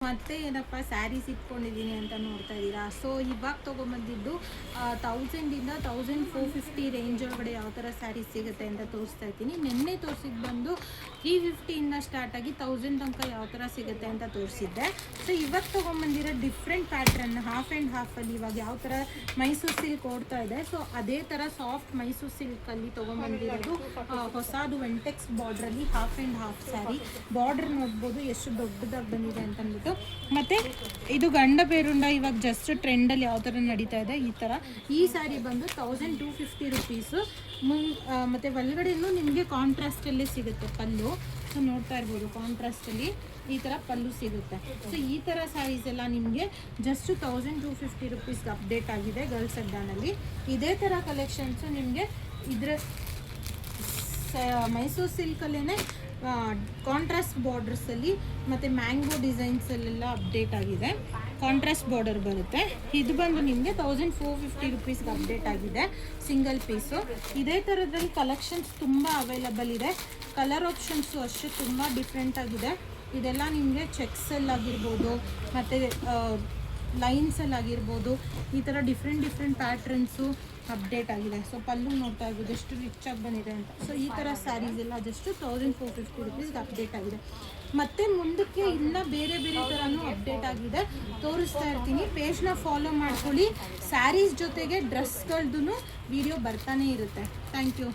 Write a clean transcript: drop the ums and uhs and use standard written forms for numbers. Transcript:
ಮತ್ತೆ ಏನಪ್ಪ ಸ್ಯಾರೀಸ್ ಇಟ್ಕೊಂಡಿದ್ದೀನಿ ಅಂತ ನೋಡ್ತಾ ಇದ್ದೀರಾ. ಸೊ ಇವಾಗ ತೊಗೊಂಬಂದಿದ್ದು 1000ಇಂದ 1450 ರೇಂಜ್ ಒಳಗಡೆ ಯಾವ ಥರ ಸ್ಯಾರೀಸ್ ಸಿಗುತ್ತೆ ಅಂತ ತೋರಿಸ್ತಾ ಇದ್ದೀನಿ. ನಿನ್ನೆ ತೋರಿಸಿದ್ದು ಬಂದು 350ಇಂದ ಸ್ಟಾರ್ಟ್ ಆಗಿ 1000 ತನಕ ಯಾವ ಥರ ಸಿಗುತ್ತೆ ಅಂತ ತೋರಿಸಿದ್ದೆ. ಸೊ ಇವಾಗ ತೊಗೊಂಬಂದಿರೋ ಡಿಫ್ರೆಂಟ್ ಪ್ಯಾಟ್ರನ್ ಹಾಫ್ ಆ್ಯಂಡ್ ಹಾಫಲ್ಲಿ ಇವಾಗ ಯಾವ ಥರ ಮೈಸೂರು ಸಿಲ್ಕ್ ಓಡ್ತಾ ಇದೆ, ಸೊ ಅದೇ ಥರ ಸಾಫ್ಟ್ ಮೈಸೂರು ಸಿಲ್ಕಲ್ಲಿ ತೊಗೊಂಬಂದಿರೋದು ಹೊಸದು ವೆಂಟೆಕ್ಸ್ ಬಾರ್ಡ್ರಲ್ಲಿ half and half saree. Border ನೋಡ್ಬೋದು ಎಷ್ಟು ದೊಡ್ಡದಾಗಿ ಬಂದಿದೆ ಅಂತ ಅಂದ್ಬಿಟ್ಟು. ಮತ್ತು ಇದು ಗಂಡ ಬೇರುಂಡ ಇವಾಗ ಜಸ್ಟ್ ಟ್ರೆಂಡಲ್ಲಿ ಯಾವ ಥರ ನಡೀತಾ ಇದೆ ಈ ಥರ. ಈ ಸ್ಯಾರಿ ಬಂದು 1250 ರುಪೀಸು. ಮತ್ತು ಒಳಗಡೆಯೂ ನಿಮಗೆ ಕಾಂಟ್ರಾಸ್ಟಲ್ಲಿ ಸಿಗುತ್ತೆ ಪಲ್ಲು. ಸೊ ನೋಡ್ತಾ ಇರ್ಬೋದು ಕಾಂಟ್ರಾಸ್ಟಲ್ಲಿ ಈ ಥರ ಪಲ್ಲು ಸಿಗುತ್ತೆ. ಸೊ ಈ ಥರ ಸ್ಯಾರೀಸ್ ಎಲ್ಲ ನಿಮಗೆ ಜಸ್ಟ್ 1250 ರುಪೀಸ್ಗೆ ಅಪ್ಡೇಟ್ ಆಗಿದೆ ಗರ್ಲ್ಸ್ ಅಡ್ಡಾನಲ್ಲಿ. ಇದೇ ಥರ ಕಲೆಕ್ಷನ್ಸು ನಿಮಗೆ ಇದರ ಮೈಸೂರು ಸಿಲ್ಕಲ್ಲೇ ಕಾಂಟ್ರಾಸ್ಟ್ ಬಾರ್ಡರ್ಸಲ್ಲಿ ಮತ್ತು ಮ್ಯಾಂಗೋ ಡಿಸೈನ್ಸಲ್ಲೆಲ್ಲ ಅಪ್ಡೇಟ್ ಆಗಿದೆ. ಕಾಂಟ್ರಾಸ್ಟ್ ಬಾರ್ಡರ್ ಬರುತ್ತೆ. ಇದು ಬಂದು ನಿಮಗೆ 1450 ರುಪೀಸ್ಗೆ ಅಪ್ಡೇಟ್ ಆಗಿದೆ ಸಿಂಗಲ್ ಪೀಸು. ಇದೇ ಥರದಲ್ಲಿ ಕಲೆಕ್ಷನ್ಸ್ ತುಂಬ ಅವೈಲಬಲ್ ಇದೆ. ಕಲರ್ ಆಪ್ಷನ್ಸು ಅಷ್ಟೇ ತುಂಬ ಡಿಫ್ರೆಂಟ್ ಆಗಿದೆ. ಇದೆಲ್ಲ ನಿಮಗೆ ಚೆಕ್ಸಲ್ಲಾಗಿರ್ಬೋದು ಮತ್ತು ಲೈನ್ಸಲ್ಲಾಗಿರ್ಬೋದು ಈ ಥರ ಡಿಫ್ರೆಂಟ್ ಪ್ಯಾಟ್ರನ್ಸು ಅಪ್ಡೇಟ್ ಆಗಿದೆ. ಸೊ ಪಲ್ಲು ನೋಡ್ತಾ ಇರ್ಬೋದು ಎಷ್ಟು ರಿಚ್ ಆಗಿ ಬಂದಿದೆ ಅಂತ. ಸೊ ಈ ಥರ ಸ್ಯಾರೀಸ್ ಎಲ್ಲ ಜಸ್ಟ್ 1450 ರುಪೀಸ್ಗೆ ಅಪ್ಡೇಟ್ ಆಗಿದೆ. ಮತ್ತು ಮುಂದಕ್ಕೆ ಇನ್ನೂ ಬೇರೆ ಥರನೂ ಅಪ್ಡೇಟ್ ಆಗಿದೆ, ತೋರಿಸ್ತಾ ಇರ್ತೀನಿ. ಪೇಜ್ನ ಫಾಲೋ ಮಾಡ್ಕೊಳ್ಳಿ. ಸ್ಯಾರೀಸ್ ಜೊತೆಗೆ ಡ್ರೆಸ್ಗಳದ್ದು ವಿಡಿಯೋ ಬರ್ತಾನೆ ಇರುತ್ತೆ. Thank you.